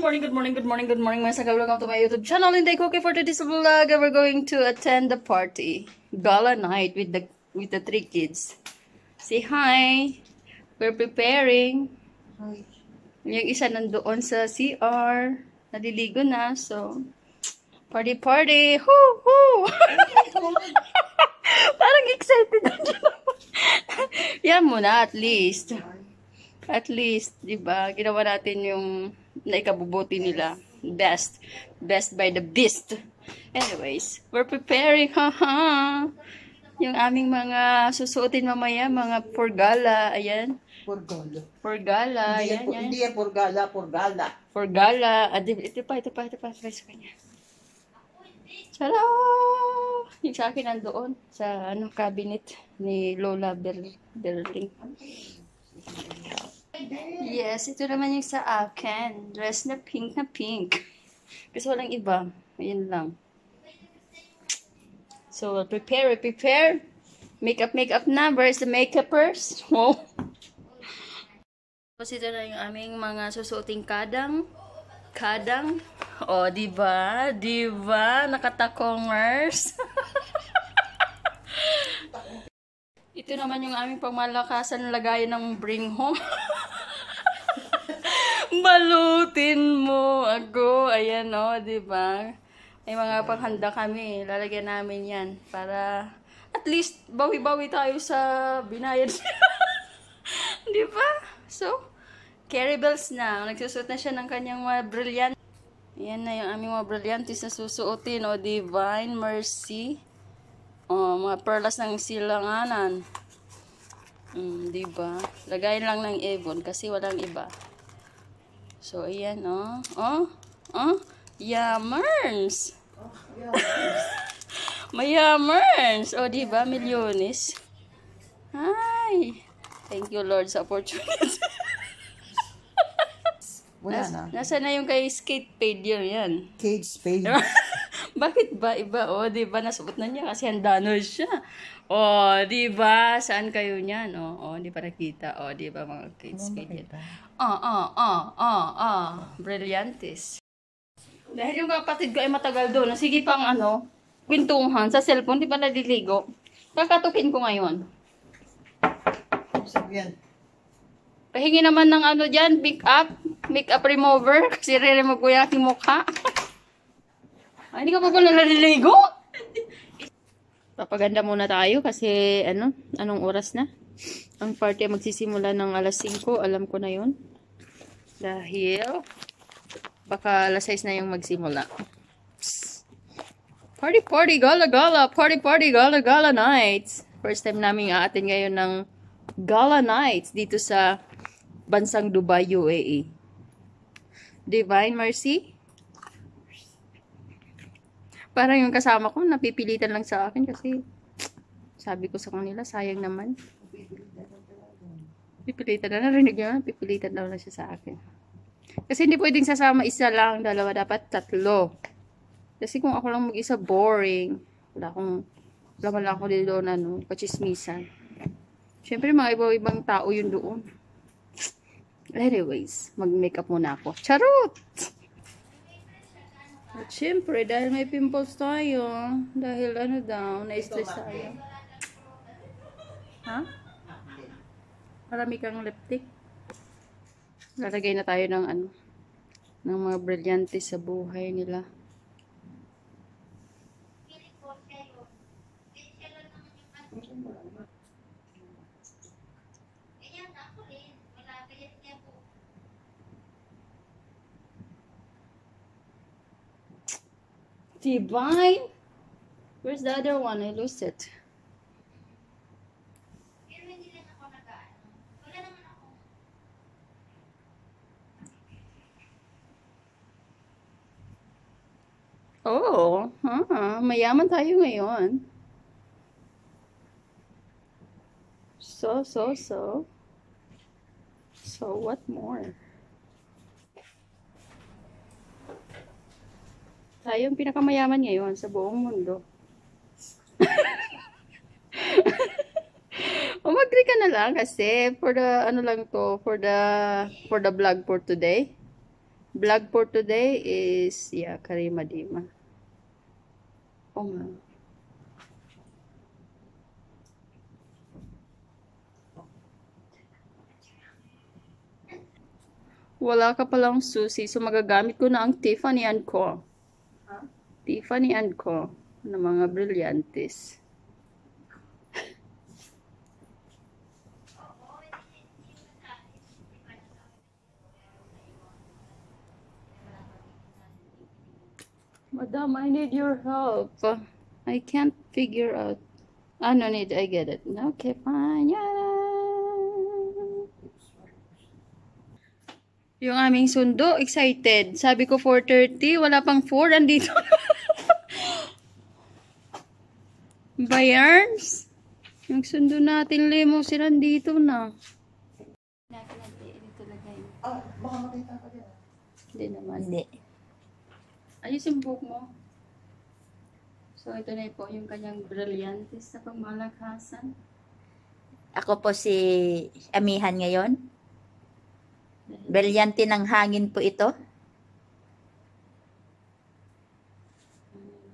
Good morning, mga sagaw. Welcome to my YouTube channel. Inday Cookie. For today's vlog, we're going to attend the party. Gala night with the 3 kids. Say hi. We're preparing. Yung isa nandoon sa CR. Naliligo na, so party. Hoo hoo. Parang excited na dyan. Yan muna, at least. At least, di ba? Ginawa natin yung naikabubuti nila. Best by the beast. Anyways, we're preparing, haha. Yung aming mga susuotin mamaya, mga for gala. Ayan. For gala. Ayan, yan. Hindi yan for gala. For gala. Ito pa. Try sa kanya. Tara! Yung sa akin nandoon sa cabinet ni Lola Berling. Yes, ito naman yung sa akin. Dress na pink. Kasi walang iba. Ayan lang. So, prepare. Makeup na. Where's the makeupers? Wow. Tapos ito na yung aming mga susuoting kadang. O, diba? Nakatakongers. Ito naman yung aming pangmalakasan lagayan ng bring home. Balutin mo ako. Ayan o, diba? May mga panghanda kami. Lalagyan namin yan. Para at least bawi-bawi tayo sa binayad. Diba? So, carry bells na. Nagsusuot na siya ng kanyang mga brilliant. Ayan na yung aming mga brilliantes na susuotin. O, Divine Mercy. O, mga perlas ng silanganan. Diba? Lagayin lang ng Avon kasi walang iba. So, ayan, Yammers! Mayammers! O, diba? Milyones. Hi! Thank you, Lord, sa opportunity. Wala na. Nasa na yung kay skate paid yan? Cage spade. Bakit ba iba? O, diba? Nasuot na niya kasi handa na siya. O, diba? Saan kayo niyan? O, di pa nakita. O, diba mga kids spade yan? Brilliantes. Dahil yung kapatid ko ay matagal doon. Sige pang kwentuhan sa cellphone. Di ba naliligo? Kakatukin ko ngayon. Yan. Pahingi naman ng dyan, makeup remover. Kasi re-remove ko yung aking mukha. Ay, hindi ka pa pala naliligo? Papaganda muna tayo kasi anong oras na? Ang party ay magsisimula ng alas 5. Alam ko na yun. Dahil baka alas 6 na yung magsimula. Party, gala nights. First time namin aatin ngayon ng gala nights dito sa bansang Dubai, UAE. Divine Mercy. Parang yung kasama ko napipilitan lang sa akin kasi sabi ko sa kanila, sayang naman. Pipilitan na, narinig nyo? Pipilitan daw na siya sa akin. Kasi hindi pwedeng sasama isa lang, dalawa, dapat 3. Kasi kung ako lang mag-isa, boring. Wala lang ako dito doon, kachismisan. Siyempre, mga ibang tao yun doon. Anyways, mag-makeup muna ako. Charot! At siyempre, dahil may pimples tayo, dahil na-stress tayo. Ha? Marami kang lipstick. Lalagay na tayo ng ng mga brilliante sa buhay nila. Divine? Where's the other one? I lost it. Oh, mayaman tayo ngayon. So, what more? Tayo yung pinakamayaman ngayon sa buong mundo. Mag-agree ka na lang kasi for the for the vlog for today. vlog for today is, yeah, Karima Dima. Oh, nga. Wala ka palang susi, so magagamit ko na ang Tiffany & Co. Tiffany & Co. Na mga brilyantes. Madam, I need your help. I can't figure out. No need, I get it. Okay, fine. Yeah. Yung aming sundo, excited. Sabi ko 4:30, wala pang 4, andito. Bayarns? Yung sundo natin, limo, sila dito na. Baka makita ka dyan. Hindi naman. Hindi. Ayos yung book mo. So, ito na po yung kanyang brilyantes na pangmalakasan. Ako po si Amihan ngayon. Brilyante ng hangin po ito.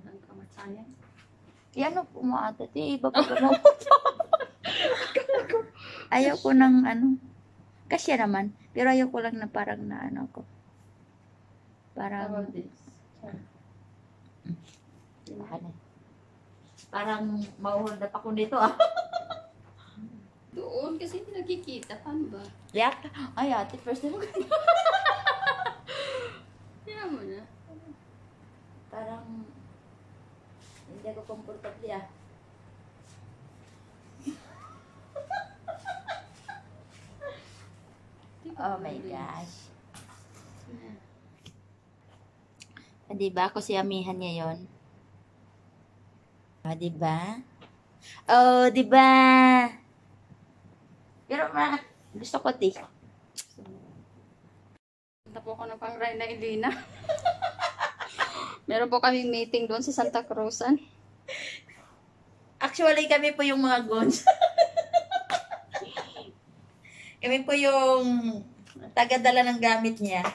Ang kamatayan. Yan po mo ata. Iba pa mo. Ayaw ko ng ano. Kasya naman. Pero ayaw ko lang na parang na ano ko. Parang parang mauhold up ako nito ah. Doon kasi hindi nakikita. Paano ba? Yak? Ay ate, first time ko. Kaya mo na. Parang hindi ako comfortable ah. Oh my gosh. Diba ako si Amihan ngayon? Diba? Oh, diba? Pero gusto ko ti. Punta po ako ng pang-ride na Elena. Meron po kaming meeting doon sa Santa Cruzan. Actually, kami po yung mga gons. Kami po yung taga-dala ng gamit niya.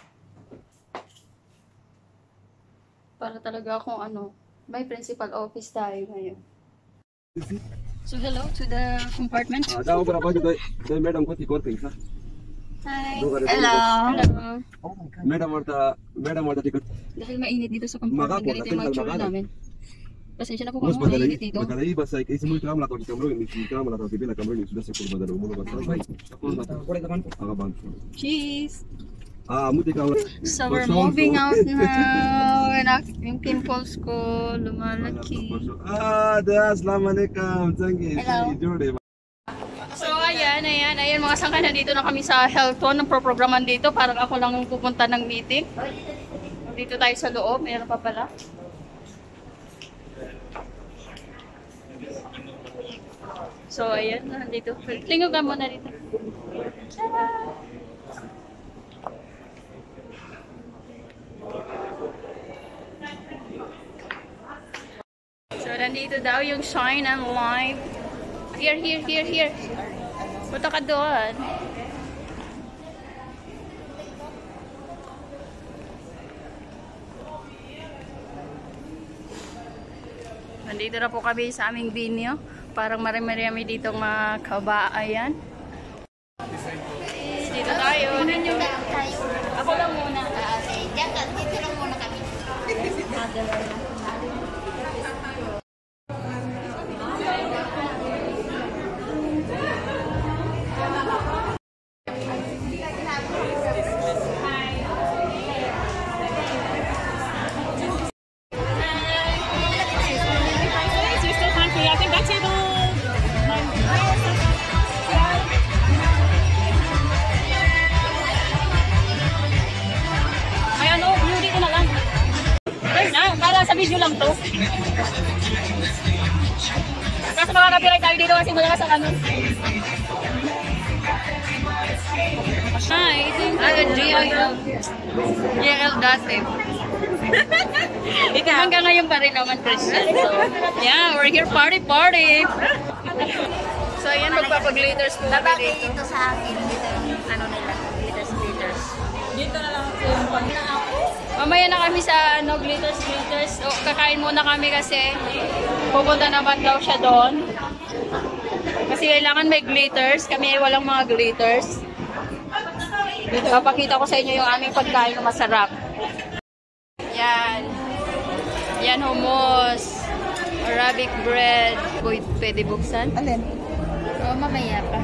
Para talaga akong ano, may principal office tayo ngayon. So hello to the compartment. जाओ बराबर जो तो मैडम को ठीक और पैसा Hi. Hello. Hello. Madam और ticket Dahil mainit dito sa compartment, ganito yung mga tsura namin. Pasensya na po बस kung बदल mainit dito. ही बस एक ऐसे मुझे काम लाता हूँ कैमरा नहीं काम लाता हूँ बिना कैमरा नहीं सुधा से कोई बदल मुझे बता भाई कोड़े कमान आगे बांध Cheese. मुझे काम So we're moving out now. And yung pimples ko lumalaki. Assalamualaikum thank you Hello. So ayan mga sangka na dito na kami sa Hilton ng pro-programan dito. Parang ako lang yung pupunta ng meeting. Dito tayo sa loob, mayroon pa pala. So ayan, nandito. Tingnan ka muna dito. Tara! So nandito daw yung Shine and Live. Here. Punta ka doon. Nandito na po kami sa aming venue. Parang marami-rami ditong mga kabaayan. Dito tayo. Ako lang muna. Dito lang muna kami. Sa video lang to. Kasi makaka-copyright tayo dito kasi wala sa ano. Ito yung GL dati. Ito hanggang ngayon pa rin naman, Christian. So, yeah, we're here party. So, ayan, magpapag-glitters po kami dito. Dito sa akin. Dito yung ano nila. Glitters. Dito na lang yung Mamaya na kami sa glitters. O, kakain muna kami kasi pupunta naman daw siya doon. Kasi kailangan may glitters. Kami ay walang mga glitters. Papakita ko sa inyo yung aming pagkain na masarap. Yan. Yan, hummus. Arabic bread. Pwede buksan? Alin? Oo, mamaya pa.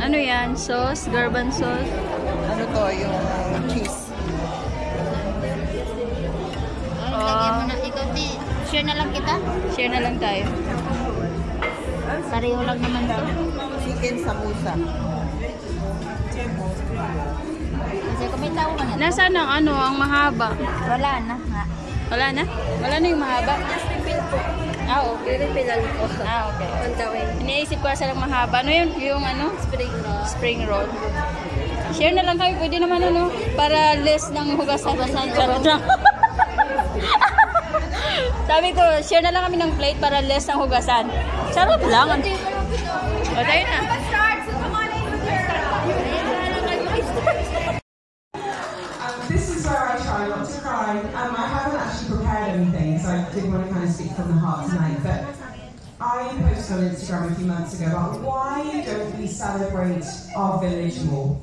Ano yan? Sauce? Garban sauce? Ano to? Yung cheese. Lagyan mo na. Ikaw, share na lang kita? Share na lang tayo. Pareho lang naman to. Chicken samosa. Kasi kung may tao ka na to. Nasaan ang ang mahaba? Wala na nga. Wala na? Wala na yung mahaba? Ah, okay. ko. Ah, okay. On the way. Iniisip ko sa lang mahaba. Ano yun? Yung Spring roll. spring roll. Share na lang kayo. Pwede naman para less ng hugasan. Charot lang. Sabi ko, share na lang kami ng plate para less ng hugasan. Charot lang. O, tayo na. This is where I try not to cry. I haven't actually prepared anything, so I didn't want to kind of speak from the heart tonight. But I posted on Instagram a few months ago about why don't we celebrate our village more?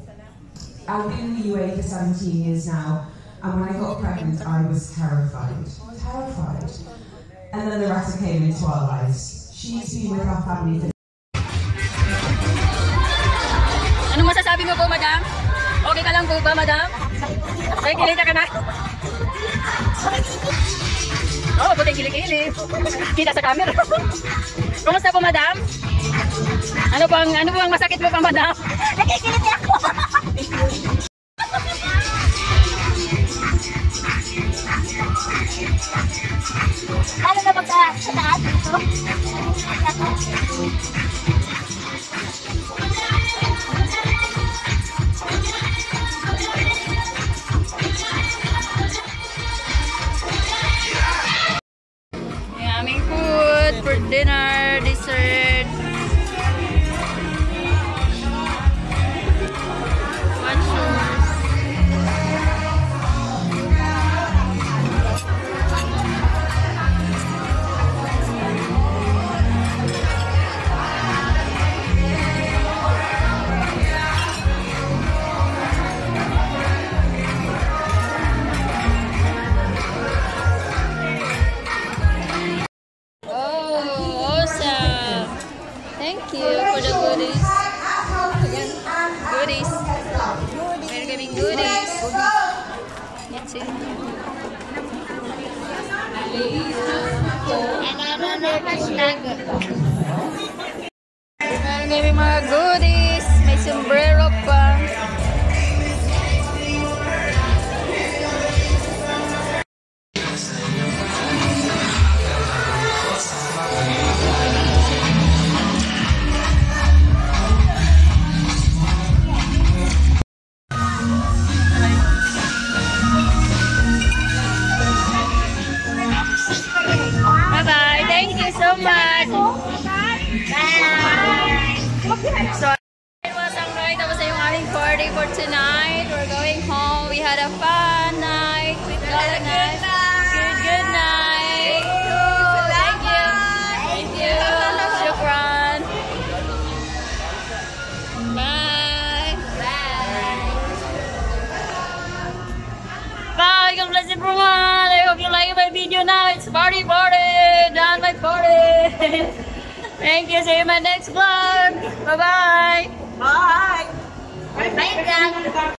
I've been in the UAE for 17 years now, and when I got pregnant, I was terrified. Terrified. And then Loretta came into our lives. She's been with our family for Anong masasabi mo po, madam? Okay ka lang po ba, madam? Ay, kilita ka na? Oo, buti kilikili. Kita sa camera. Kumusta po, madam? Ano bang masakit mo pa, madam? Nakikiliti ako! Lalo na pagka sa taas dito. Yung aming food for dinner, dessert. Oh, awesome. Thank you for the goodies. Goodies. We're giving goodies. That's it. Hashtag. Meron kami mga goodies. May sombrero pa. Bye-bye. Thank you so much. So, it was ang night. Tapos na yung aming party for tonight. We're going home. We had a fun night. Good night. Good night. Thank you. Thank you. Shukran. Bye. Bye. God bless everyone. I hope you like my video now. It's party. Done my party. Thank you. See you in my next vlog. Bye-bye. Bye! Bye, guys.